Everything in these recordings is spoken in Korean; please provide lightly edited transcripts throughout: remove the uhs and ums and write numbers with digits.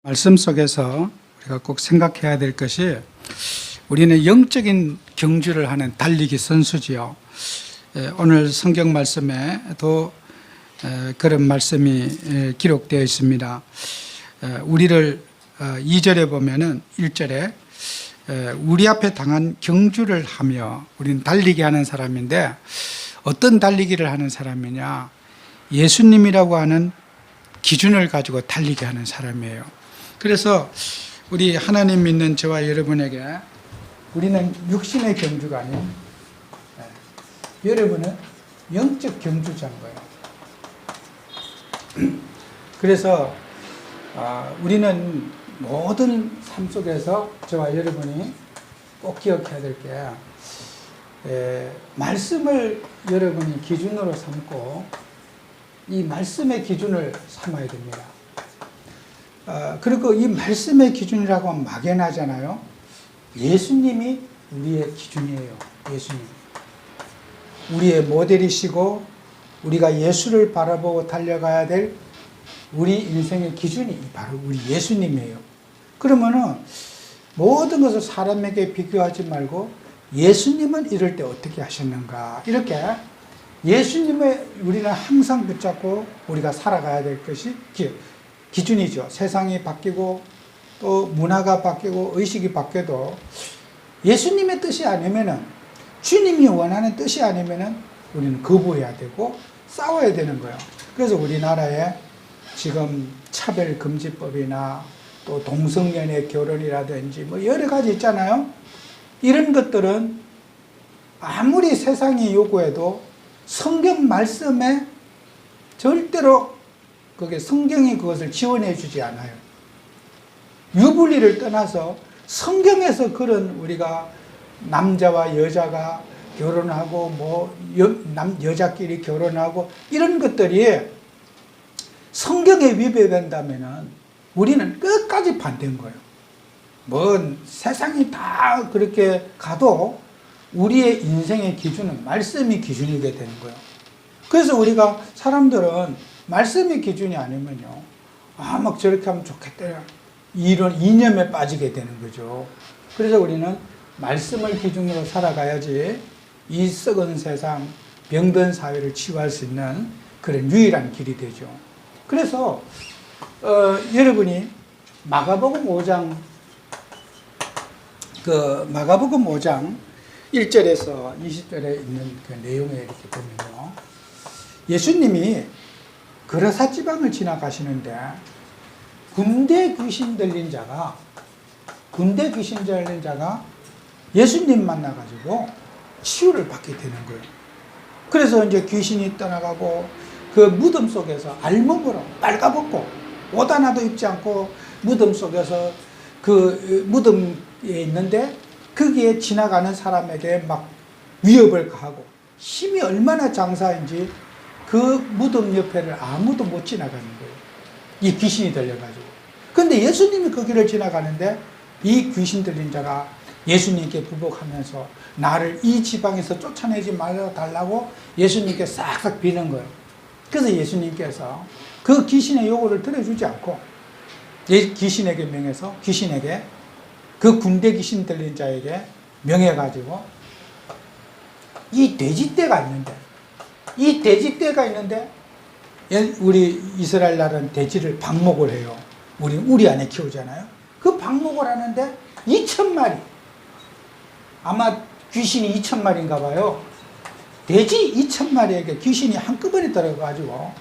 말씀 속에서 우리가 꼭 생각해야 될 것이 우리는 영적인 경주를 하는 달리기 선수지요. 오늘 성경 말씀에도 그런 말씀이 기록되어 있습니다. 우리를 2절에 보면은 1절에 우리 앞에 당한 경주를 하며 우리는 달리기 하는 사람인데 어떤 달리기를 하는 사람이냐? 예수님이라고 하는 기준을 가지고 달리기 하는 사람이에요. 그래서 우리 하나님 믿는 저와 여러분에게 우리는 육신의 경주가 아닌 여러분은 영적 경주자인 거예요. 그래서 우리는 모든 삶 속에서 저와 여러분이 꼭 기억해야 될 게 말씀을 여러분이 기준으로 삼고 이 말씀의 기준을 삼아야 됩니다. 그리고 이 말씀의 기준이라고 하면 막연하잖아요. 예수님이 우리의 기준이에요. 예수님. 우리의 모델이시고 우리가 예수를 바라보고 달려가야 될 우리 인생의 기준이 바로 우리 예수님이에요. 그러면은 모든 것을 사람에게 비교하지 말고 예수님은 이럴 때 어떻게 하셨는가 이렇게 예수님의 우리는 항상 붙잡고 우리가 살아가야 될 것이 기준이죠. 세상이 바뀌고 또 문화가 바뀌고 의식이 바뀌어도 예수님의 뜻이 아니면은 주님이 원하는 뜻이 아니면은 우리는 거부해야 되고 싸워야 되는 거예요. 그래서 우리나라에 지금 차별금지법이나 또 동성연애 결혼이라든지 뭐 여러 가지 있잖아요. 이런 것들은 아무리 세상이 요구해도 성경 말씀에 절대로 그게 성경이 그것을 지원해 주지 않아요. 유불리를 떠나서 성경에서 그런 우리가 남자와 여자가 결혼하고 뭐 여자끼리 결혼하고 이런 것들이 성경에 위배된다면은 우리는 끝까지 반대인 거예요. 뭔 세상이 다 그렇게 가도 우리의 인생의 기준은 말씀이 기준이게 되는 거예요. 그래서 우리가 사람들은 말씀이 기준이 아니면요, 막 저렇게 하면 좋겠다 이런 이념에 빠지게 되는 거죠. 그래서 우리는 말씀을 기준으로 살아가야지 이 썩은 세상, 병든 사회를 치유할 수 있는 그런 유일한 길이 되죠. 그래서 여러분이 마가복음 5장 1절에서 20절에 있는 그 내용에 이렇게 보면요, 예수님이 그라사 지방을 지나가시는데 군대 귀신 들린 자가 예수님 만나가지고 치유를 받게 되는 거예요. 그래서 이제 귀신이 떠나가고 그 무덤 속에서 알몸으로 빨가벗고 옷 하나도 입지 않고 무덤 속에서 그 무덤에 있는데 거기에 지나가는 사람에게 막 위협을 가하고 힘이 얼마나 장사인지 그 무덤 옆에를 아무도 못 지나가는 거예요. 이 귀신이 들려가지고. 근데 예수님이 그 길을 지나가는데 이 귀신 들린 자가 예수님께 부복하면서 나를 이 지방에서 쫓아내지 말아달라고 예수님께 싹싹 비는 거예요. 그래서 예수님께서 그 귀신의 요구를 들어주지 않고 귀신에게 명해서 그 군대 귀신 들린 자에게 명해가지고 이 돼지떼가 있는데 우리 이스라엘 나라는 돼지를 방목을 해요. 우리 안에 키우잖아요. 그 방목을 하는데 2,000마리, 아마 귀신이 2,000마리인가 봐요. 돼지 2,000마리에게 귀신이 한꺼번에 들어가지고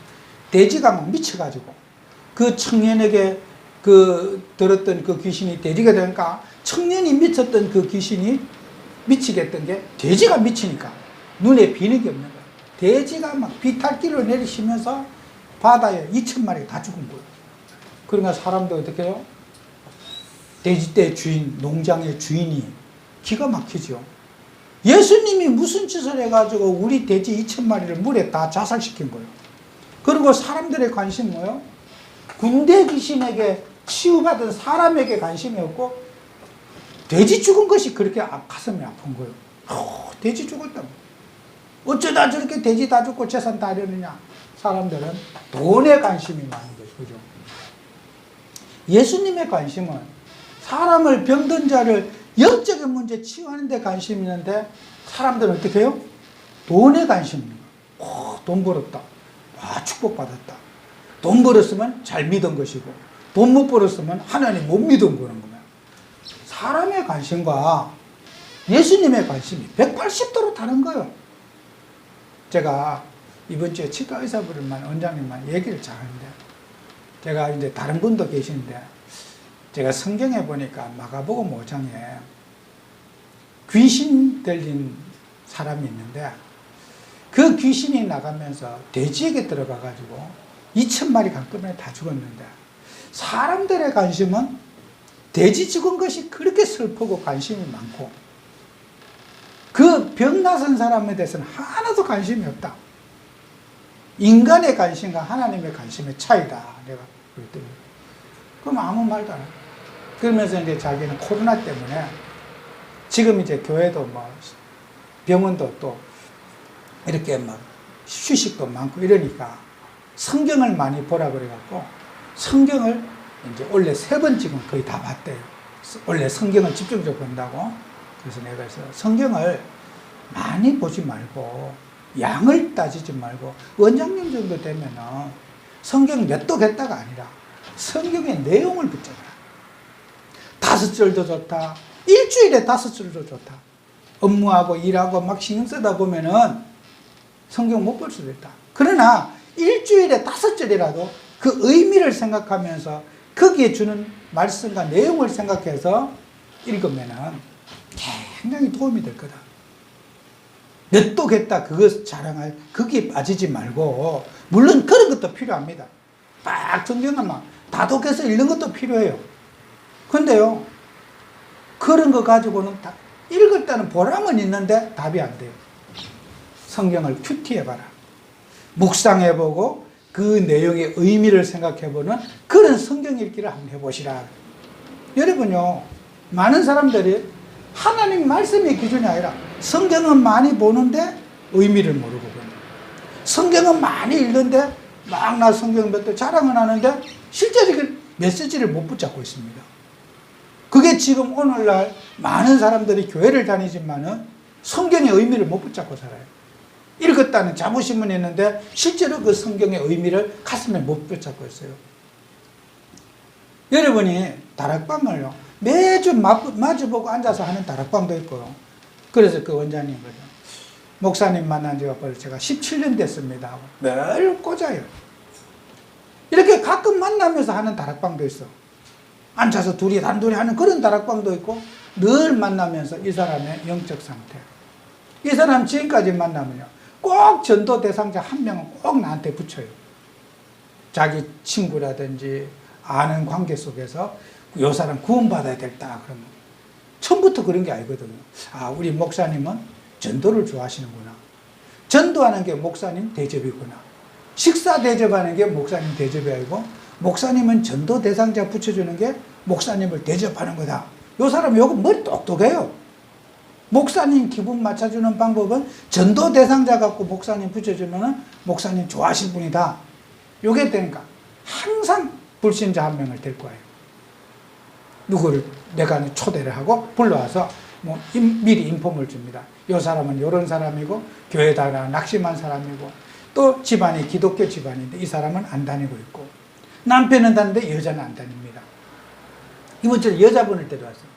돼지가 막 미쳐가지고 그 청년에게 들었던 그 귀신이 돼지가 되니까 청년이 미쳤던 그 귀신이 미치게 했던 게 돼지가 미치니까 눈에 비는 게 없는 거예요. 돼지가 막 비탈길로 내리시면서 바다에 2,000마리가 다 죽은 거예요. 그러니까 사람도 어떻게 해요? 돼지떼 주인, 농장의 주인이 기가 막히죠. 예수님이 무슨 짓을 해가지고 우리 돼지 2,000마리를 물에 다 자살시킨 거예요. 그리고 사람들의 관심은 뭐예요? 군대 귀신에게 치유받은 사람에게 관심이 없고 돼지 죽은 것이 그렇게 가슴이 아픈 거예요. 돼지 죽었다고. 어쩌다 저렇게 돼지 다 죽고 재산 다 하려느냐. 사람들은 돈에 관심이 많은 거죠. 그죠? 예수님의 관심은 사람을 병든 자를 영적인 문제 치유하는 데 관심이 있는데 사람들은 어떻게 해요? 돈에 관심이 있는 거예요. 돈 벌었다. 와, 축복받았다. 돈 벌었으면 잘 믿은 것이고 돈 못 벌었으면 하나님 못 믿은 거는 거예요. 사람의 관심과 예수님의 관심이 180도로 다른 거예요. 제가 이번 주에 치과 의사분만 원장님만 얘기를 잘 하는데 제가 이제 다른 분도 계시는데 제가 성경에 보니까 마가복음 5장에 귀신 들린 사람이 있는데 그 귀신이 나가면서 돼지에게 들어가 가지고 2,000마리 한꺼번에 다 죽었는데 사람들의 관심은 돼지 죽은 것이 그렇게 슬프고 관심이 많고 그 병 나선 사람에 대해서는 하나도 관심이 없다. 인간의 관심과 하나님의 관심의 차이다. 내가 그랬더니 그럼 아무 말도 안 해. 그러면서 이제 자기는 코로나 때문에 지금 이제 교회도 뭐 병원도 또 이렇게 막 휴식도 많고 이러니까 성경을 많이 보라 그래갖고 성경을 이제 원래 3번 지금 거의 다 봤대요. 원래 성경을 집중적으로 본다고. 그래서 내가 그래서 성경을 많이 보지 말고 양을 따지지 말고 원장님 정도 되면은 성경 몇 독 했다가 아니라 성경의 내용을 붙잡아라. 5절도 좋다. 일주일에 5절도 좋다. 업무하고 일하고 막 신경 쓰다 보면은 성경 못 볼 수도 있다. 그러나 일주일에 5절이라도 그 의미를 생각하면서 거기에 주는 말씀과 내용을 생각해서 읽으면은 굉장히 도움이 될 거다. 몇 독 했다 그것 자랑할 거기에 빠지지 말고 물론 그런 것도 필요합니다. 막 성경을 막 다독해서 읽는 것도 필요해요. 근데요 그런 거 가지고는 다 읽었다는 보람은 있는데 답이 안 돼요. 성경을 큐티해봐라. 묵상해보고 그 내용의 의미를 생각해보는 그런 성경 읽기를 한번 해보시라. 여러분요 많은 사람들이 하나님 말씀의 기준이 아니라 성경은 많이 보는데 의미를 모르거든요. 성경은 많이 읽는데 막 나 성경 몇 개 자랑은 하는데 실제로 그 메시지를 못 붙잡고 있습니다. 그게 지금 오늘날 많은 사람들이 교회를 다니지만은 성경의 의미를 못 붙잡고 살아요. 읽었다는 자부심은 있는데 실제로 그 성경의 의미를 가슴에 못 붙잡고 있어요. 여러분이 다락방을요 매주 마주보고 앉아서 하는 다락방도 있고요. 그래서 그 원장님 거죠. 목사님 만난 지가 벌써 제가 17년 됐습니다. 늘 꽂아요. 이렇게 가끔 만나면서 하는 다락방도 있어. 앉아서 둘이 단둘이 하는 그런 다락방도 있고 늘 만나면서 이 사람의 영적 상태. 이 사람 지금까지 만나면요. 꼭 전도 대상자 한 명은 꼭 나한테 붙여요. 자기 친구라든지 아는 관계 속에서 이 사람 구원받아야 되겠다 그러면 처음부터 그런 게 아니거든요. 아, 우리 목사님은 전도를 좋아하시는구나. 전도하는 게 목사님 대접이구나. 식사 대접하는 게 목사님 대접이 아니고 목사님은 전도 대상자 붙여주는 게 목사님을 대접하는 거다. 이 사람 요거 머리 똑똑해요. 목사님 기분 맞춰주는 방법은 전도 대상자 갖고 목사님 붙여주면 목사님 좋아하실 분이다. 요게 되니까 항상 불신자 한 명을 될 거예요. 누구를 내가 초대를 하고 불러와서 뭐 미리 인폼을 줍니다. 이 사람은 이런 사람이고 교회 다니는 낙심한 사람이고 또 집안이 기독교 집안인데 이 사람은 안 다니고 있고 남편은 다니는데 여자는 안 다닙니다. 이번 주에 여자분을 데려왔어요.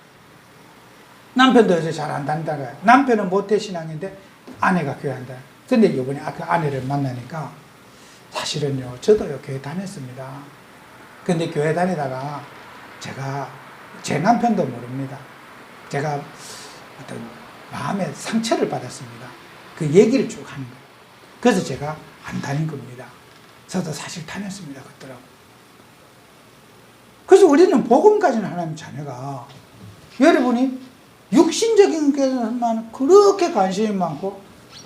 남편도 요새 잘 안 다닌다고요. 남편은 모태신앙인데 아내가 교회 한다. 근데 이번에 그 아내를 만나니까 사실은요 저도요 교회 다녔습니다. 근데 교회 다니다가 제가 제 남편도 모릅니다. 제가 어떤 마음의 상처를 받았습니다. 그 얘기를 쭉 하는 거예요. 그래서 제가 안 다닌 겁니다. 저도 사실 다녔습니다. 그랬더라고. 그래서 우리는 복음 가진 하나님 자녀가 여러분이 육신적인 것에만 그렇게 관심이 많고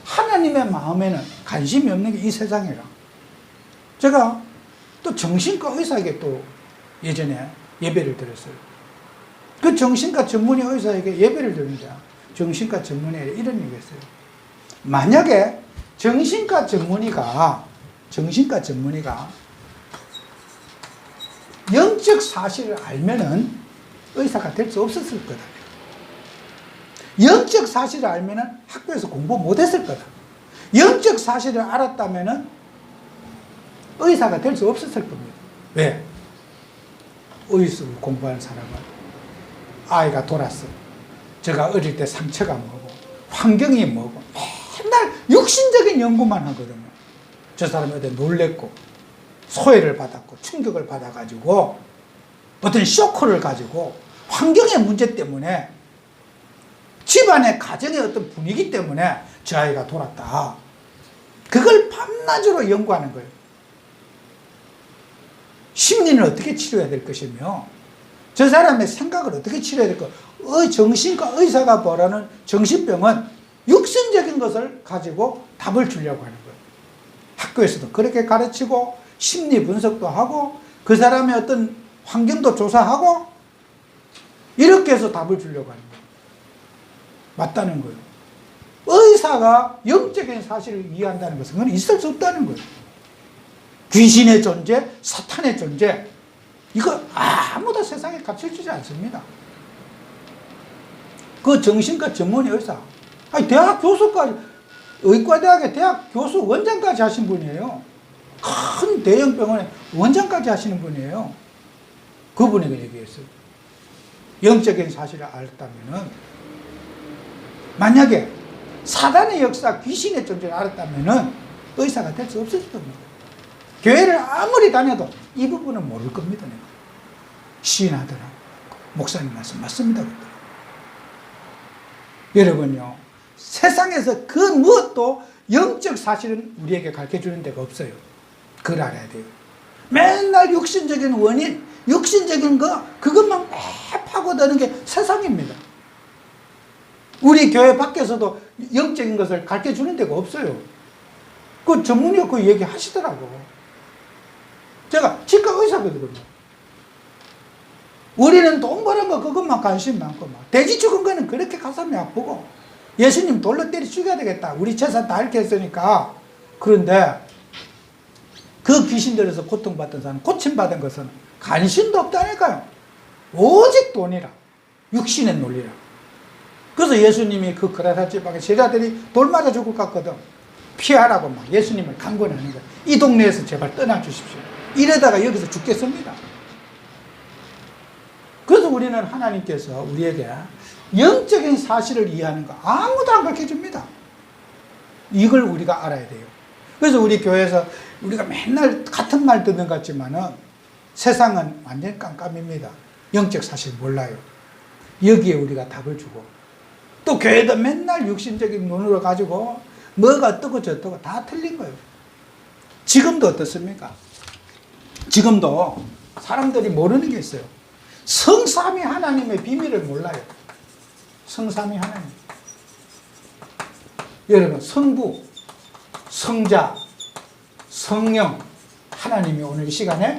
하나님의 마음에는 관심이 없는 게 이 세상이라. 제가 또 정신과 의사에게 또 예전에 예배를 드렸어요. 그 정신과 전문의 의사에게 예배를 드리는데 정신과 전문의가 이런 얘기를 했어요. 만약에 정신과 전문의가 영적인 영적 사실을 알면은 의사가 될 수 없었을 거다. 영적 사실을 알면은 학교에서 공부 못했을 거다. 영적 사실을 알았다면은 의사가 될 수 없었을 겁니다. 왜? 의술을 공부하는 사람은 아이가 돌았어. 제가 어릴 때 상처가 뭐고 환경이 뭐고 맨날 육신적인 연구만 하거든요. 저 사람이 어디 놀랬고 소외를 받았고 충격을 받아가지고 어떤 쇼크를 가지고 환경의 문제 때문에 집안의 가정의 어떤 분위기 때문에 저 아이가 돌았다. 그걸 밤낮으로 연구하는 거예요. 심리는 어떻게 치료해야 될 것이며 저 사람의 생각을 어떻게 치료해야 될 것. 정신과 의사가 뭐라는 정신병은 육신적인 것을 가지고 답을 주려고 하는 거예요. 학교에서도 그렇게 가르치고 심리 분석도 하고 그 사람의 어떤 환경도 조사하고 이렇게 해서 답을 주려고 하는 거예요. 맞다는 거예요. 의사가 영적인 사실을 이해한다는 것은 그건 있을 수 없다는 거예요. 귀신의 존재, 사탄의 존재, 이거 아무도 세상에 가르쳐주지 않습니다. 그 정신과 전문의 의사, 아니 대학 교수까지, 의과대학의 대학 교수 원장까지 하신 분이에요. 큰 대형 병원에 원장까지 하시는 분이에요. 그분에게 얘기했어요. 영적인 사실을 알았다면은, 만약에 사단의 역사, 귀신의 존재를 알았다면은 의사가 될 수 없을 겁니다. 교회를 아무리 다녀도 이 부분은 모를 겁니다. 내가. 시인하더라. 목사님 말씀 맞습니다. 여러분요, 세상에서 그 무엇도 영적 사실은 우리에게 가르쳐주는 데가 없어요. 그걸 알아야 돼요. 맨날 육신적인 원인, 육신적인 거, 그것만 매 파고드는 게 세상입니다. 우리 교회 밖에서도 영적인 것을 가르쳐주는 데가 없어요. 그 전문의가 그 얘기 하시더라고. 제가 치과 의사거든요. 우리는 돈 버는 거 그것만 관심 많고 막 돼지 죽은 거는 그렇게 가슴이 아프고 예수님 돌로 때려 죽여야 되겠다. 우리 재산 다 잃게 했으니까. 그런데 그 귀신들에서 고통받던 사람, 고침받은 것은 관심도 없다니까요. 오직 돈이라. 육신의 논리라. 그래서 예수님이 그 그라사 지방에 제자들이 돌 맞아 죽을 것 같거든. 피하라고 막 예수님을 강권하는 거예요. 이 동네에서 제발 떠나주십시오. 이러다가 여기서 죽겠습니다. 그래서 우리는 하나님께서 우리에게 영적인 사실을 이해하는 거 아무도 안 가르쳐 줍니다. 이걸 우리가 알아야 돼요. 그래서 우리 교회에서 우리가 맨날 같은 말 듣는 것 같지만은 세상은 완전 깜깜입니다. 영적 사실 몰라요. 여기에 우리가 답을 주고 또 교회도 맨날 육신적인 눈으로 가지고 뭐가 어떻고 저떻고 다 틀린 거예요. 지금도 어떻습니까? 지금도 사람들이 모르는 게 있어요. 성삼위 하나님의 비밀을 몰라요. 성삼위 하나님. 여러분, 성부, 성자, 성령, 하나님이 오늘 이 시간에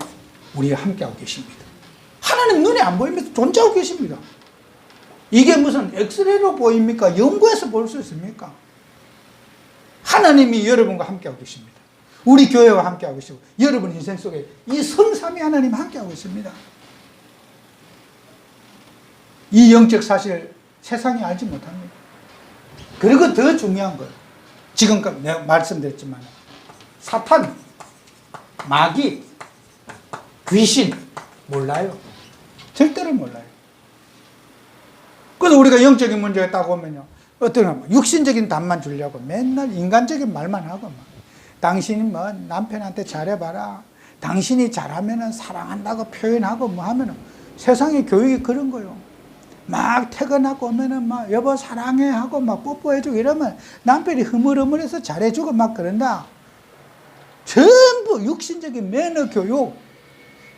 우리와 함께하고 계십니다. 하나님 눈에 안 보이면서 존재하고 계십니다. 이게 무슨 엑스레이로 보입니까? 연구해서 볼 수 있습니까? 하나님이 여러분과 함께하고 계십니다. 우리 교회와 함께하고 계시고 여러분 인생 속에 이 성삼위 하나님 함께하고 있습니다. 이 영적 사실을 세상이 알지 못합니다. 그리고 더 중요한 거예요. 지금까지 내가 말씀드렸지만 사탄, 마귀, 귀신 몰라요. 절대로 몰라요. 그래서 우리가 영적인 문제가 있다고 하면요, 어떤 육신적인 답만 주려고 맨날 인간적인 말만 하고 막 당신이 뭐 남편한테 잘해봐라, 당신이 잘하면은 사랑한다고 표현하고 뭐 하면은 세상의 교육이 그런 거요. 막 퇴근하고 오면은 막 여보 사랑해 하고 막 뽀뽀해주고 이러면 남편이 흐물흐물해서 잘해주고 막 그런다. 전부 육신적인 매너 교육,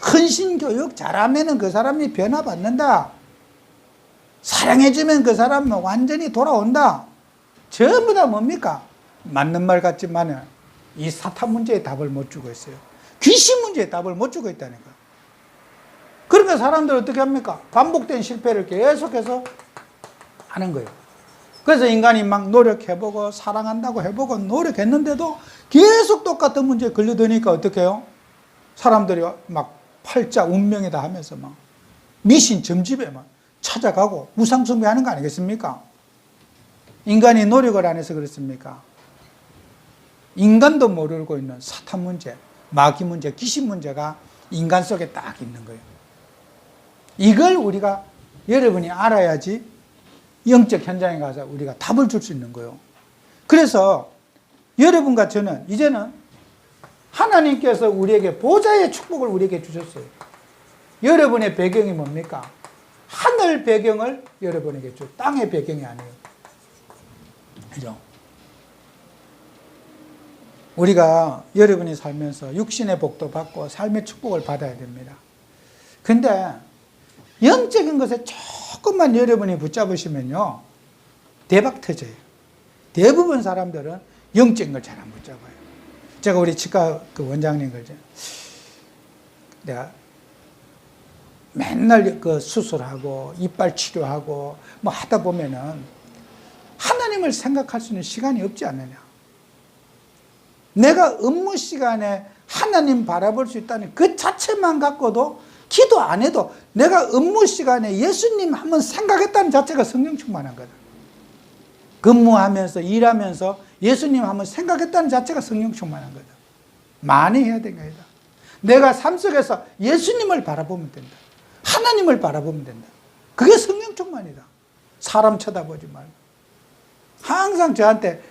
헌신 교육 잘하면은 그 사람이 변화받는다. 사랑해주면 그 사람은 완전히 돌아온다. 전부 다 뭡니까? 맞는 말 같지만은 이 사탄 문제에 답을 못 주고 있어요. 귀신 문제에 답을 못 주고 있다니까. 그러니까 사람들 어떻게 합니까? 반복된 실패를 계속해서 하는 거예요. 그래서 인간이 막 노력해보고 사랑한다고 해보고 노력했는데도 계속 똑같은 문제에 걸려드니까 어떻게 해요? 사람들이 막 팔자 운명이다 하면서 막 미신 점집에 막 찾아가고 무상숭배하는 거 아니겠습니까? 인간이 노력을 안 해서 그렇습니까? 인간도 모르고 있는 사탄 문제, 마귀 문제, 귀신 문제가 인간 속에 딱 있는 거예요. 이걸 우리가 여러분이 알아야지 영적 현장에 가서 우리가 답을 줄 수 있는 거예요. 그래서 여러분과 저는 이제는 하나님께서 우리에게 보좌의 축복을 우리에게 주셨어요. 여러분의 배경이 뭡니까? 하늘 배경을 여러분에게 줘. 땅의 배경이 아니에요. 그죠? 우리가 여러분이 살면서 육신의 복도 받고 삶의 축복을 받아야 됩니다. 근데 영적인 것에 조금만 여러분이 붙잡으시면요, 대박 터져요. 대부분 사람들은 영적인 걸 잘 안 붙잡아요. 제가 우리 치과 그 원장님 그러죠. 내가 맨날 그 수술하고 이빨 치료하고 뭐 하다 보면은 하나님을 생각할 수 있는 시간이 없지 않느냐. 내가 업무 시간에 하나님 바라볼 수 있다는 그 자체만 갖고도 기도 안 해도 내가 업무 시간에 예수님 한번 생각했다는 자체가 성령 충만한 거다. 근무하면서 일하면서 예수님 한번 생각했다는 자체가 성령 충만한 거다. 많이 해야 되는 거다. 내가 삶 속에서 예수님을 바라보면 된다. 하나님을 바라보면 된다. 그게 성령 충만이다. 사람 쳐다보지 말고. 항상 저한테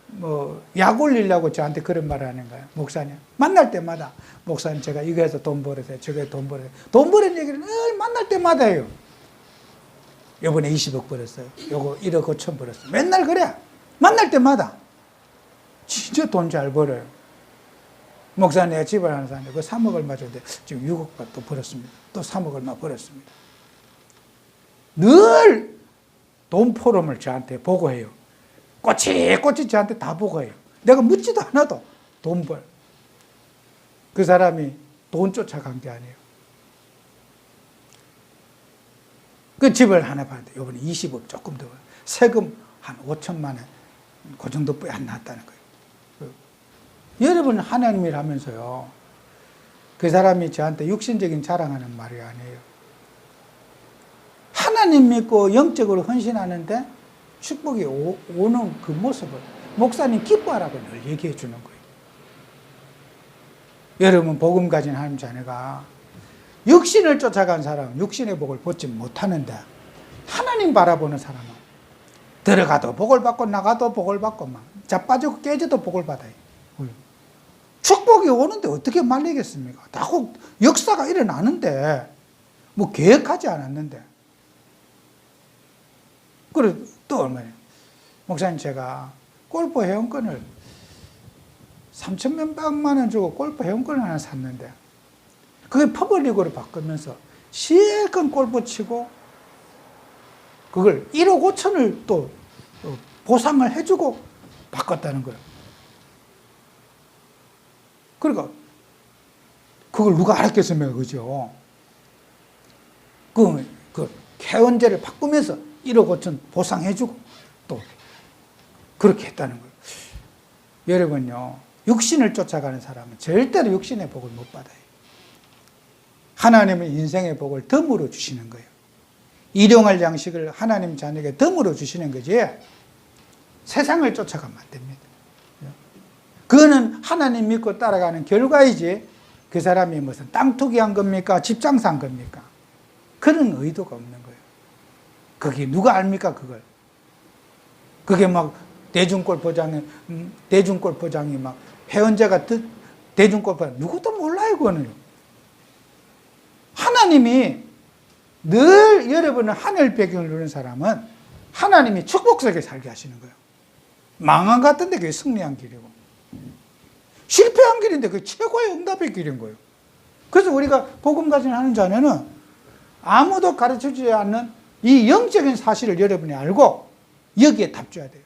뭐 약 올리려고 저한테 그런 말을 하는 거예요. 목사님 만날 때마다 목사님 제가 이거에서 돈 벌어서 저거에 돈 벌어서 돈 버는 얘기를 늘 만날 때마다 해요. 요번에 20억 벌었어요. 요거 1억 5천 벌었어요. 맨날 그래. 만날 때마다 진짜 돈 잘 벌어요. 목사님 내가 집을 하나 사는데 그 3억 얼마 줬는데 지금 6억 또 벌었습니다. 또 3억 얼마 벌었습니다. 늘 돈 포럼을 저한테 보고해요. 꼬치꼬치 저한테 다 보고해요. 내가 묻지도 않아도 돈 벌. 그 사람이 돈 쫓아간 게 아니에요. 그 집을 하나 봤는데 이번에 20억 조금 더 세금 한 5천만 원 그 정도뿐이 안 나왔다는 거예요. 여러분 하나님이라면서요. 그 사람이 저한테 육신적인 자랑하는 말이 아니에요. 하나님 믿고 영적으로 헌신하는데 축복이 오는 그 모습을 목사님 기뻐하라고 늘 얘기해 주는 거예요. 여러분 복음 가진 하나님 자녀가 육신을 쫓아간 사람은 육신의 복을 받지 못하는데 하나님 바라보는 사람은 들어가도 복을 받고 나가도 복을 받고 막 자빠지고 깨져도 복을 받아요. 축복이 오는데 어떻게 말리겠습니까? 다 꼭 역사가 일어나는데 뭐 계획하지 않았는데. 그래 또 얼마나 목사님 제가 골프 회원권을 3천만 원 주고 골프 회원권을 하나 샀는데 그게 퍼블릭으로 바꾸면서 실컷 골프 치고 그걸 1억 5천을 또 보상을 해주고 바꿨다는 거예요. 그러니까 그걸 누가 알았겠습니까? 그죠? 그 회원제를 바꾸면서 1억 5천 보상해주고 또 그렇게 했다는 거예요. 여러분요, 육신을 쫓아가는 사람은 절대로 육신의 복을 못 받아요. 하나님은 인생의 복을 덤으로 주시는 거예요. 일용할 양식을 하나님 자녀에게 덤으로 주시는 거지 세상을 쫓아가면 안 됩니다. 그거는 하나님 믿고 따라가는 결과이지 그 사람이 무슨 땅 투기한 겁니까? 집 장사한 겁니까? 그런 의도가 없는 거예요. 그게 누가 압니까 그걸? 그게 막 대중골프장이 막 회원제가 대중골프장 누구도 몰라요 그거는. 하나님이 늘 여러분은 하늘 배경을 누리는 사람은 하나님이 축복 속에 살게 하시는 거예요. 망한 것 같은데 그게 승리한 길이고 실패한 길인데 그게 최고의 응답의 길인 거예요. 그래서 우리가 복음 가진 하는 자녀는 아무도 가르쳐주지 않는 이 영적인 사실을 여러분이 알고 여기에 답줘야 돼요.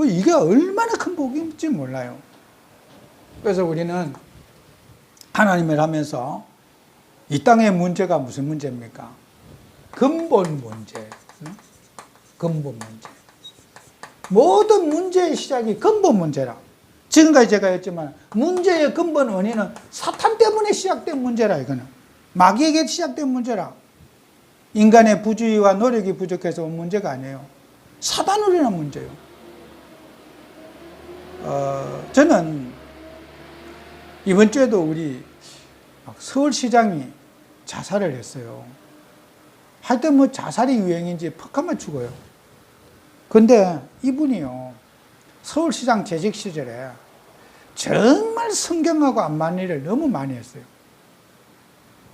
이게 얼마나 큰 복인지 몰라요. 그래서 우리는 하나님을 하면서 이 땅의 문제가 무슨 문제입니까? 근본 문제. 근본 문제. 모든 문제의 시작이 근본 문제라. 지금까지 제가 했지만 문제의 근본 원인은 사탄 때문에 시작된 문제라 이거는. 마귀에게 시작된 문제라. 인간의 부주의와 노력이 부족해서 온 문제가 아니에요. 사단으로 인한 문제예요. 저는 이번 주에도 우리 서울시장이 자살을 했어요. 하여튼 뭐 자살이 유행인지 퍽하면 죽어요. 근데 이분이요, 서울시장 재직 시절에 정말 성경하고 안 맞는 일을 너무 많이 했어요.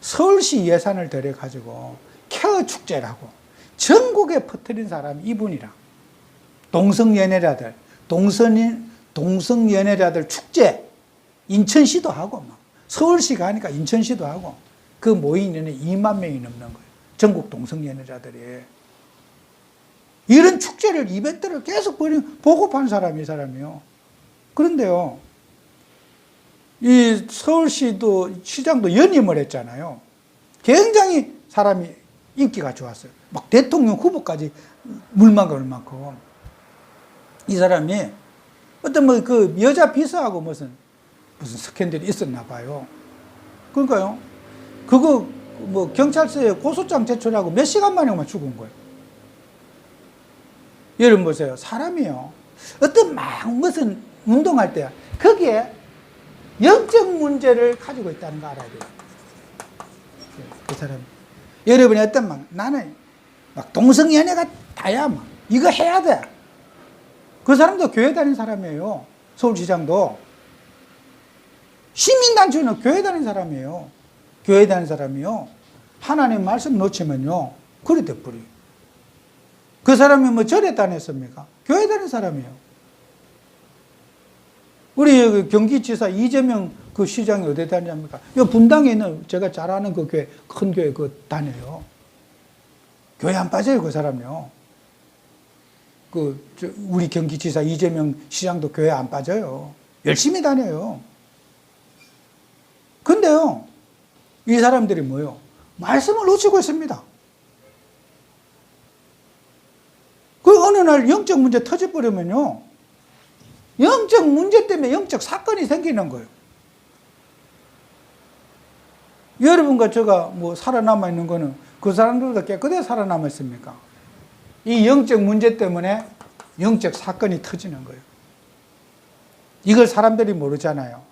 서울시 예산을 들여가지고 케어 축제라고 전국에 퍼뜨린 사람이 이분이라. 동성연애자들, 동성연애자들 축제, 인천시도 하고, 막 서울시가 하니까 인천시도 하고, 그 모인 인원이 2만 명이 넘는 거예요. 전국 동성연애자들이. 이런 축제를, 이벤트를 계속 보급한 사람이 이 사람이요. 그런데요, 이 서울시도, 시장도 연임을 했잖아요. 굉장히 사람이 인기가 좋았어요. 막 대통령 후보까지 물만걸 만큼. 이 사람이 어떤 뭐 그 여자 비서하고 무슨 스캔들이 있었나 봐요. 그러니까요, 그거 뭐 경찰서에 고소장 제출하고 몇 시간 만에만 죽은 거예요. 여러분 보세요. 사람이요, 어떤 막 무슨 운동할 때 거기에 영적 문제를 가지고 있다는 거 알아야 돼요. 그 사람. 여러분이 어떤 막 나는 막 동성연애가 다야, 막 이거 해야 돼. 그 사람도 교회 다니는 사람이에요. 서울시장도. 시민단체는 교회 다니는 사람이에요. 교회 다니는 사람이요. 하나님 말씀 놓치면요, 그래 돼버려요. 그 사람이 뭐 절에 다녔습니까? 교회 다니는 사람이에요. 우리 경기지사 이재명 그 시장이 어디 다니냐입니까? 이 분당에 있는 제가 잘 아는 그 교회, 큰 교회 그 다녀요. 교회 안 빠져요, 그 사람이요. 우리 경기지사 이재명 시장도 교회 안 빠져요. 열심히 다녀요. 근데요, 이 사람들이 뭐요? 말씀을 놓치고 있습니다. 그 어느 날 영적 문제 터져버리면요, 영적 문제 때문에 영적 사건이 생기는 거예요. 여러분과 제가 뭐 살아남아 있는 거는 그 사람들보다 깨끗하게 살아남아 있습니까? 이 영적 문제 때문에 영적 사건이 터지는 거예요. 이걸 사람들이 모르잖아요.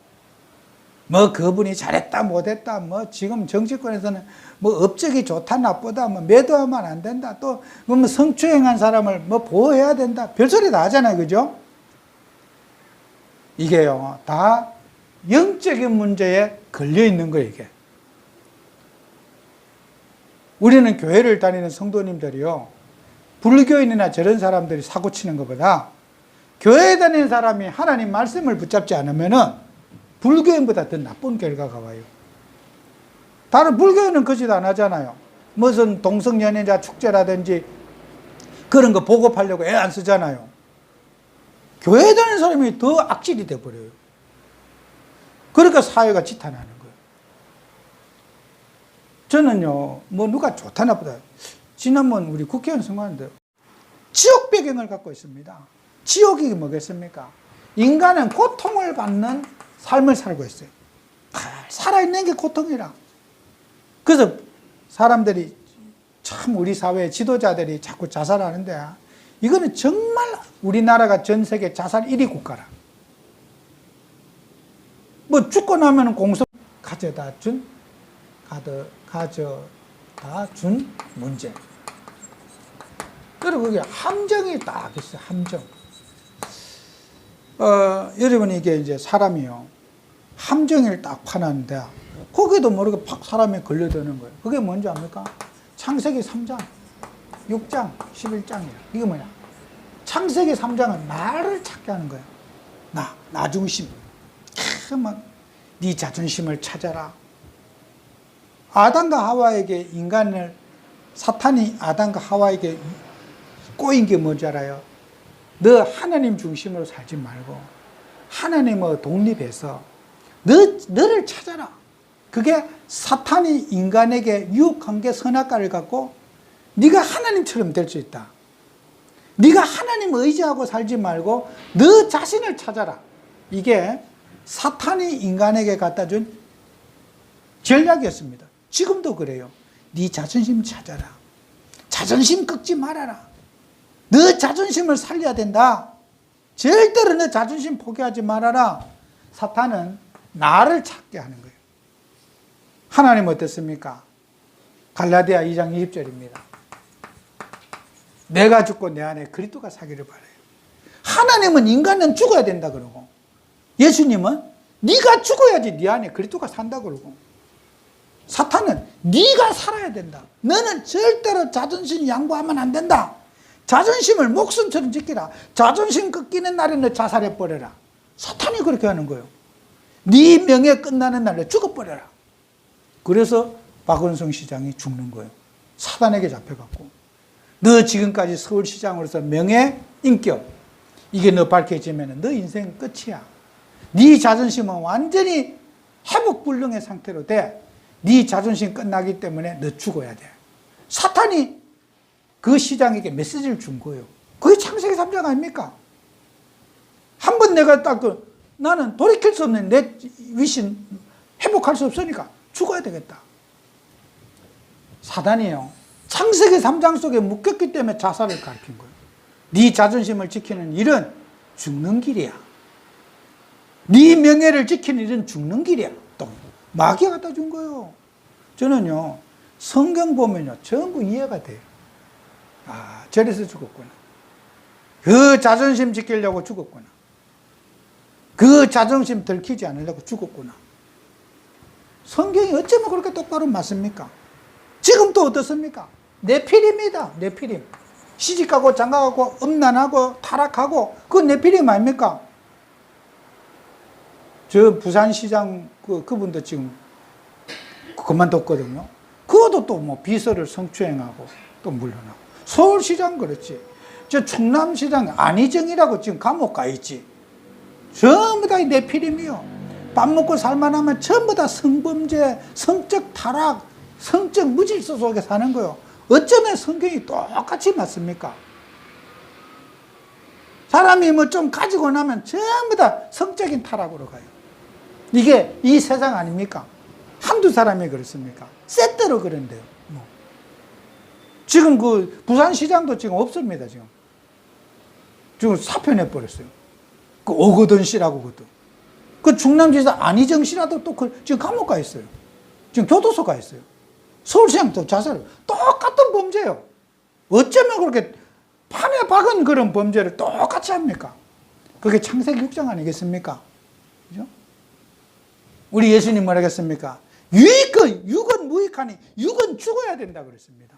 뭐 그분이 잘했다 못했다, 뭐 지금 정치권에서는 뭐 업적이 좋다 나쁘다, 뭐 매도하면 안 된다, 또 뭐 성추행한 사람을 뭐 보호해야 된다, 별소리 다 하잖아요. 그죠? 이게요, 다 영적인 문제에 걸려 있는 거예요, 이게. 우리는 교회를 다니는 성도님들이요, 불교인이나 저런 사람들이 사고 치는 것보다 교회에 다니는 사람이 하나님 말씀을 붙잡지 않으면은 불교인보다 더 나쁜 결과가 와요. 다른 불교인은 그 짓 안 하잖아요. 무슨 동성연애자 축제라든지 그런 거 보급하려고 애 안 쓰잖아요. 교회에 다니는 사람이 더 악질이 돼버려요. 그러니까 사회가 지탄하는 거예요. 저는요, 뭐 누가 좋다 나쁘다, 지난번 우리 국회의원 선거하는데 지옥 배경을 갖고 있습니다. 지옥이 뭐겠습니까? 인간은 고통을 받는 삶을 살고 있어요. 살아있는 게 고통이라. 그래서 사람들이 참 우리 사회 지도자들이 자꾸 자살하는데, 이거는 정말 우리나라가 전 세계 자살 1위 국가라. 뭐 죽고 나면 공성 가져다 준 문제. 그리고 그게 함정이 딱 있어요. 함정. 여러분, 이게 이제 사람이요, 함정을 딱 파놨는데 거기도 모르게 팍 사람에 걸려드는 거예요. 그게 뭔지 압니까? 창세기 3장, 6장, 11장이에요. 이게 뭐냐? 창세기 3장은 나를 찾게 하는 거예요. 나 중심. 막 네 자존심을 찾아라. 아담과 하와에게 사탄이 아담과 하와에게 꼬인 게 뭔지 알아요? 너 하나님 중심으로 살지 말고 하나님과 독립해서 너를 찾아라. 그게 사탄이 인간에게 유혹한 게 선악과를 갖고 네가 하나님처럼 될 수 있다. 네가 하나님 의지하고 살지 말고 너 자신을 찾아라. 이게 사탄이 인간에게 갖다 준 전략이었습니다. 지금도 그래요. 네 자존심 찾아라. 자존심 꺾지 말아라. 너 자존심을 살려야 된다. 절대로 너 자존심 포기하지 말아라. 사탄은 나를 찾게 하는 거예요. 하나님 어떻습니까? 갈라디아 2장 20절입니다. 내가 죽고 내 안에 그리스도가 사기를 바라요. 하나님은 인간은 죽어야 된다 그러고, 예수님은 네가 죽어야지 네 안에 그리스도가 산다 그러고, 사탄은 네가 살아야 된다. 너는 절대로 자존심 양보하면 안 된다. 자존심을 목숨처럼 지키라. 자존심 꺾이는 날에 너 자살해버려라. 사탄이 그렇게 하는 거예요. 네 명예 끝나는 날에 죽어버려라. 그래서 박원순 시장이 죽는 거예요. 사단에게 잡혀갖고. 너 지금까지 서울시장으로서 명예, 인격, 이게 너 밝혀지면 너 인생 끝이야. 네 자존심은 완전히 회복불능의 상태로 돼. 네 자존심 끝나기 때문에 너 죽어야 돼. 사탄이 그 시장에게 메시지를 준 거예요. 그게 창세기 3장 아닙니까? 한 번 내가 나는 돌이킬 수 없는 내 위신 회복할 수 없으니까 죽어야 되겠다. 사단이요. 창세기 3장 속에 묶였기 때문에 자살을 가르친 거예요. 네 자존심을 지키는 일은 죽는 길이야. 네 명예를 지키는 일은 죽는 길이야. 또 마귀가 갖다 준 거예요. 저는요, 성경 보면요, 전부 이해가 돼요. 아, 저래서 죽었구나. 그 자존심 지키려고 죽었구나. 그 자존심 들키지 않으려고 죽었구나. 성경이 어쩌면 그렇게 똑바로 맞습니까? 지금 또 어떻습니까? 네피림이다. 네피림. 시집가고 장가가고 음란하고 타락하고 그건 네피림 아닙니까? 저 부산시장 그분도 지금 그만뒀거든요. 그것도 또 뭐 비서를 성추행하고 또 물러나고. 서울시장 그렇지. 저 충남시장 안희정이라고 지금 감옥 가 있지. 전부 다 네피림이요. 밥 먹고 살만하면 전부 다 성범죄, 성적 타락, 성적 무질서 속에 사는 거예요. 어쩌면 성경이 똑같이 맞습니까? 사람이 뭐 좀 가지고 나면 전부 다 성적인 타락으로 가요. 이게 이 세상 아닙니까? 한두 사람이 그렇습니까? 쎄대로 그런데요. 뭐. 지금 그 부산시장도 지금 없습니다. 지금 사표내버렸어요. 그 오거돈 씨라고 그것도. 그 충남지사 안희정 씨라도 또 지금 감옥 가 있어요. 지금 교도소 가 있어요. 서울시장도 자살. 똑같은 범죄예요. 어쩌면 그렇게 판에 박은 그런 범죄를 똑같이 합니까? 그게 창세기 6장 아니겠습니까? 그죠? 우리 예수님 뭐라 했습니까? 육은 무익하니 육은 죽어야 된다 그랬습니다.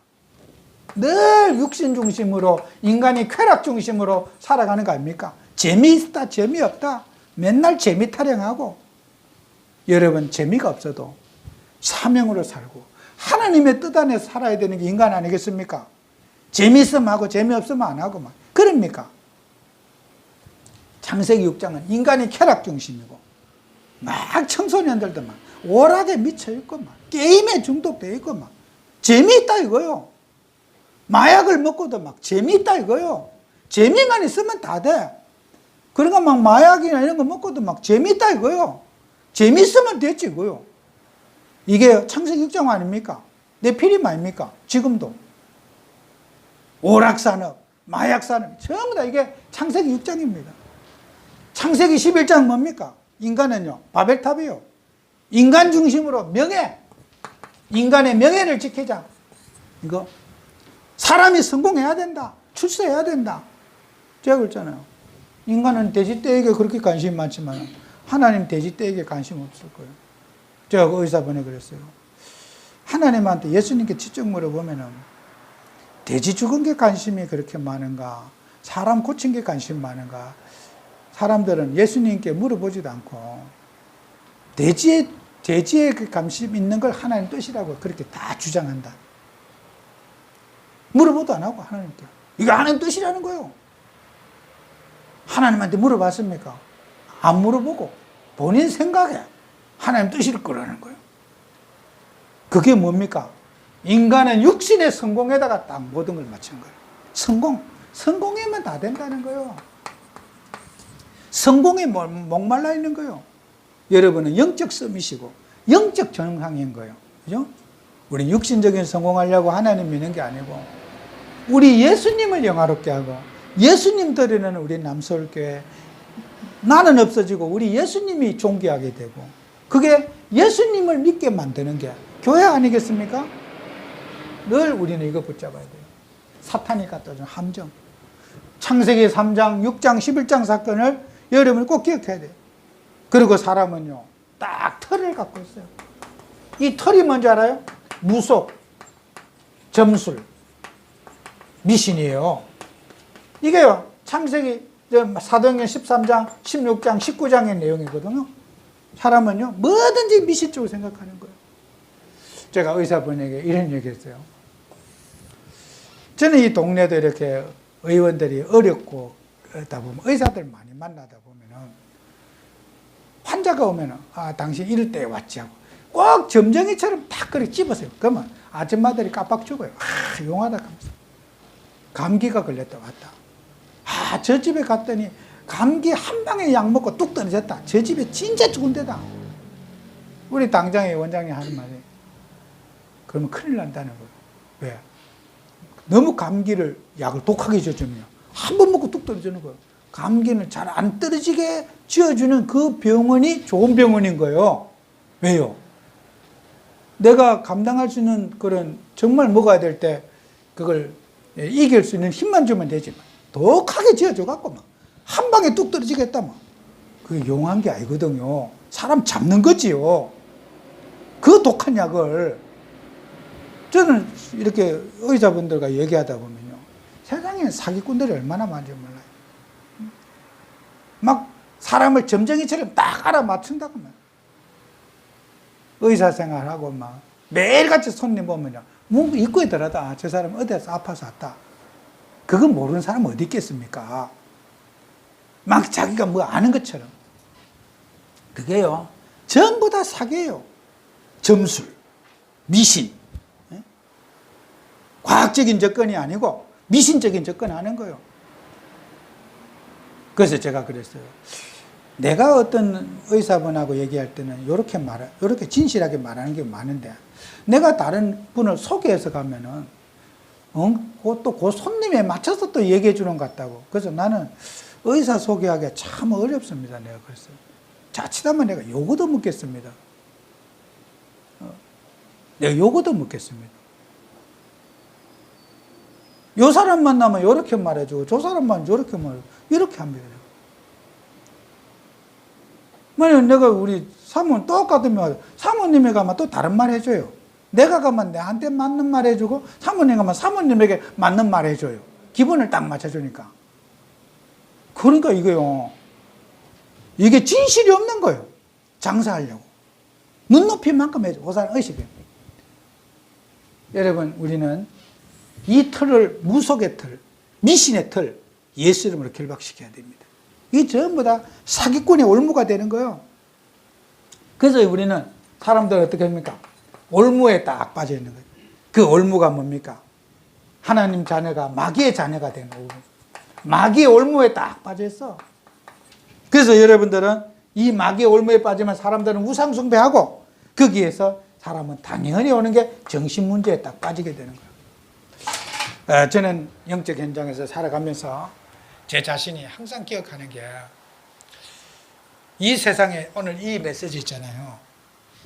늘 육신 중심으로 인간이 쾌락 중심으로 살아가는 거 아닙니까? 재미있다 재미없다 맨날 재미 타령하고. 여러분, 재미가 없어도 사명으로 살고 하나님의 뜻 안에 살아야 되는 게 인간 아니겠습니까? 재미있으면 하고 재미없으면 안 하고 막 그럽니까? 창세기 6장은 인간이 쾌락 중심이고 막 청소년들도 막 오락에 미쳐있고 막 게임에 중독되어 있고 막 재미있다 이거요. 마약을 먹고도 막 재미있다 이거요. 재미만 있으면 다 돼. 그러니까 막 마약이나 이런 거 먹고도 막 재미있다 이거요. 재미있으면 됐지 이거요. 이게 창세기 6장 아닙니까? 네피림 아닙니까? 지금도 오락산업, 마약산업 전부 다 이게 창세기 6장입니다. 창세기 11장 뭡니까? 인간은요, 바벨탑이요. 인간 중심으로 명예, 인간의 명예를 지키자. 이거 사람이 성공해야 된다. 출세해야 된다. 제가 그랬잖아요. 인간은 돼지떼에게 그렇게 관심이 많지만 하나님 돼지떼에게 관심 없을 거예요. 제가 그 의사분에 그랬어요. 하나님한테 예수님께 직접 물어보면은 돼지 죽은 게 관심이 그렇게 많은가? 사람 고친 게 관심 많은가? 사람들은 예수님께 물어보지도 않고 돼지에 그 관심 있는 걸 하나님 뜻이라고 그렇게 다 주장한다. 물어보도 안 하고 하나님께. 이거 하나님 뜻이라는 거예요. 하나님한테 물어봤습니까? 안 물어보고 본인 생각에 하나님 뜻일 거라는 거예요. 그게 뭡니까? 인간은 육신의 성공에다가 딱 모든 걸 맞춘 거예요. 성공이면 다 된다는 거예요. 성공에 목말라 있는 거예요. 여러분은 영적 서밋이고 영적 정상인 거예요. 그죠? 우리 육신적인 성공하려고 하나님 믿는 게 아니고 우리 예수님을 영화롭게 하고 예수님 드리는 우리 남서울교회 나는 없어지고 우리 예수님이 존귀하게 되고 그게 예수님을 믿게 만드는 게 교회 아니겠습니까? 늘 우리는 이거 붙잡아야 돼요. 사탄이 갖다 준 함정. 창세기 3장, 6장, 11장 사건을 여러분이 꼭 기억해야 돼요. 그리고 사람은요, 딱 틀을 갖고 있어요. 이 틀이 뭔지 알아요? 무속, 점술, 미신이에요. 이게요, 창세기 사도행전 13장, 16장, 19장의 내용이거든요. 사람은요, 뭐든지 미신적으로 생각하는 거예요. 제가 의사분에게 이런 얘기 했어요. 저는 이 동네도 이렇게 의원들이 어렵고 그러다 보면 의사들 많이 만나다 보면은 환자가 오면은 아, 당신 이럴 때 왔지 하고 꼭 점쟁이처럼 딱 그렇게 집어서요. 그러면 아줌마들이 깜빡 죽어요. 아, 용하다 하면서. 감기가 걸렸다 왔다. 아, 저 집에 갔더니 감기 한 방에 약 먹고 뚝 떨어졌다. 저 집에 진짜 죽은 데다. 우리 당장의 원장님 하는 말이 그러면 큰일 난다는 거예요. 왜? 너무 감기를 약을 독하게 줘주면 한 번 먹고 뚝 떨어지는 거예요. 감기는 잘 안 떨어지게 지어주는 그 병원이 좋은 병원인 거예요. 왜요? 내가 감당할 수 있는 그런 정말 먹어야 될 때 그걸 이길 수 있는 힘만 주면 되지만 독하게 지어줘갖고 막 한 방에 뚝 떨어지겠다 막 그게 용한 게 아니거든요. 사람 잡는 거지요. 그 독한 약을 저는 이렇게 의사분들과 얘기하다 보면요. 세상에 사기꾼들이 얼마나 많은지 몰라요. 막 사람을 점쟁이처럼 딱 알아맞춘다고 말. 의사 생활하고 막 매일같이 손님 보면요. 문구 입구에 들어다. 아, 저 사람 어디서 아파서 왔다. 그거 모르는 사람 어디 있겠습니까? 막 자기가 뭐 아는 것처럼. 그게요. 전부 다 사기예요. 점술, 미신. 과학적인 접근이 아니고 미신적인 접근하는 거예요. 그래서 제가 그랬어요. 내가 어떤 의사분하고 얘기할 때는 이렇게 진실하게 말하는 게 많은데 내가 다른 분을 소개해서 가면은 또 그 손님에 맞춰서 또 얘기해 주는 것 같다고. 그래서 나는 의사 소개하기가 참 어렵습니다. 내가 그랬어요. 자칫하면 내가 요거도 묻겠습니다. 내가 요거도 묻겠습니다. 요 사람 만나면 요렇게 말해주고 저 사람 만나면 요렇게 말해주고 이렇게 합니다. 만약 내가 우리 사모님 똑같으면 사모님에 가면 또 다른 말 해줘요. 내가 가면 내한테 맞는 말 해주고 사모님 가면 사모님에게 맞는 말 해줘요. 기분을 딱 맞춰주니까. 그러니까 이게 진실이 없는 거예요. 장사하려고. 눈높이만큼 해줘. 그 사람 의식이에요. 여러분 우리는 이 틀을 무속의 틀, 미신의 틀, 예수 이름으로 결박시켜야 됩니다. 이게 전부 다 사기꾼의 올무가 되는 거예요. 그래서 우리는 사람들은 어떻게 합니까? 올무에 딱 빠져 있는 거예요. 그 올무가 뭡니까? 하나님 자녀가 마귀의 자녀가 된 거고 마귀의 올무에 딱 빠져 있어. 그래서 여러분들은 이 마귀의 올무에 빠지면 사람들은 우상 숭배하고 거기에서 사람은 당연히 오는 게 정신 문제에 딱 빠지게 되는 거예요. 저는 영적 현장에서 살아가면서 제 자신이 항상 기억하는 게 이 세상에 오늘 이 메시지 있잖아요.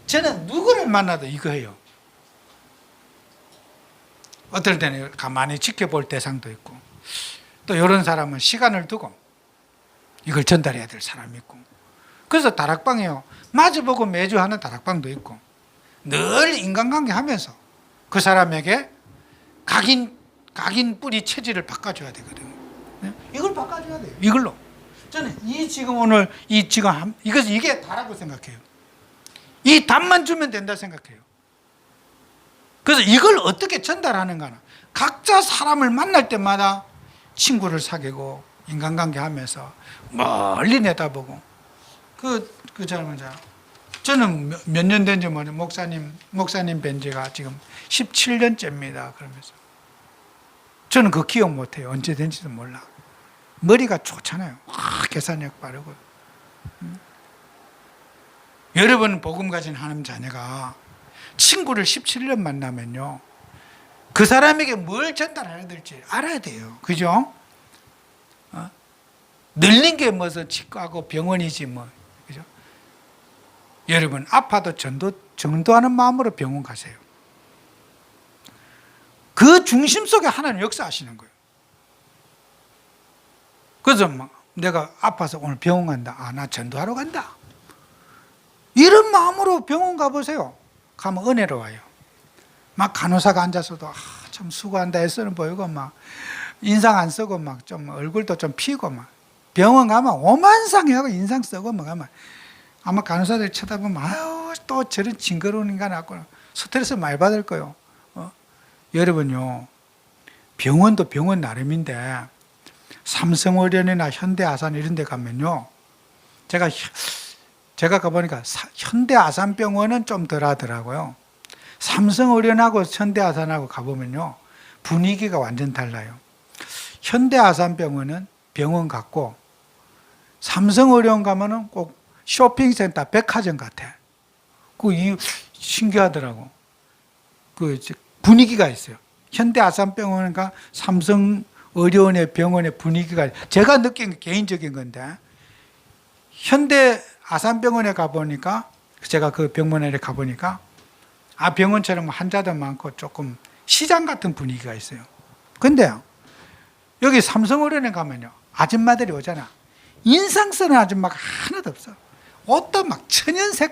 저는 누구를 만나도 이거예요. 어떨 때는 가만히 지켜볼 대상도 있고 또 이런 사람은 시간을 두고 이걸 전달해야 될 사람이 있고 그래서 다락방이요. 마주보고 매주 하는 다락방도 있고 늘 인간관계 하면서 그 사람에게 각인 뿌리 체질을 바꿔줘야 되거든요. 이걸 바꿔줘야 돼요. 이걸로. 저는 이게 다라고 생각해요. 이 답만 주면 된다 생각해요. 그래서 이걸 어떻게 전달하는가는 각자 사람을 만날 때마다 친구를 사귀고 인간관계 하면서 멀리 내다보고 그 젊은 자 저는 몇 년 된지 모르는 목사님 뵌 지가 지금 17년째입니다. 그러면서 저는 그 기억 못해요. 언제 된지도 몰라. 머리가 좋잖아요. 계산력 빠르고. 여러분 복음 가진 하나님 자녀가 친구를 17년 만나면요, 그 사람에게 뭘 전달해야 될지 알아야 돼요. 그죠? 늘린 게 무슨 치과고 병원이지 뭐. 그죠? 여러분, 아파도 전도하는 마음으로 병원 가세요. 그 중심 속에 하나님 역사하시는 거예요. 그래서 막 내가 아파서 오늘 병원 간다. 아, 나 전도하러 간다. 이런 마음으로 병원 가보세요. 가면 은혜로워요. 막 간호사가 앉아서도 아, 참 수고한다 애쓰는 보이고 막 인상 안 쓰고 막 좀 얼굴도 좀 피고 막 병원 가면 오만상해하고 인상 쓰고 막 가면 아마 간호사들이 쳐다보면 아유 또 저런 징그러운 인간 갖고 스트레스 많이 받을 거예요. 여러분요, 병원도 병원 나름인데 삼성의료원이나 현대아산 이런 데 가면요, 제가 가보니까 현대아산병원은 좀 덜 하더라고요. 삼성의료원하고 현대아산하고 가보면요, 분위기가 완전 달라요. 현대아산병원은 병원 같고 삼성의료원 가면은 꼭 쇼핑센터, 백화점 같아. 그 이유 신기하더라고. 그 분위기가 있어요. 현대아산병원과 삼성의료원의 병원의 분위기가, 제가 느낀 개인적인 건데, 현대아산병원에 가보니까, 제가 그 병원에 가보니까, 아, 병원처럼 환자도 많고 조금 시장 같은 분위기가 있어요. 근데 여기 삼성의료원에 가면요, 아줌마들이 오잖아. 인상 쓰는 아줌마가 하나도 없어. 옷도 막 천연색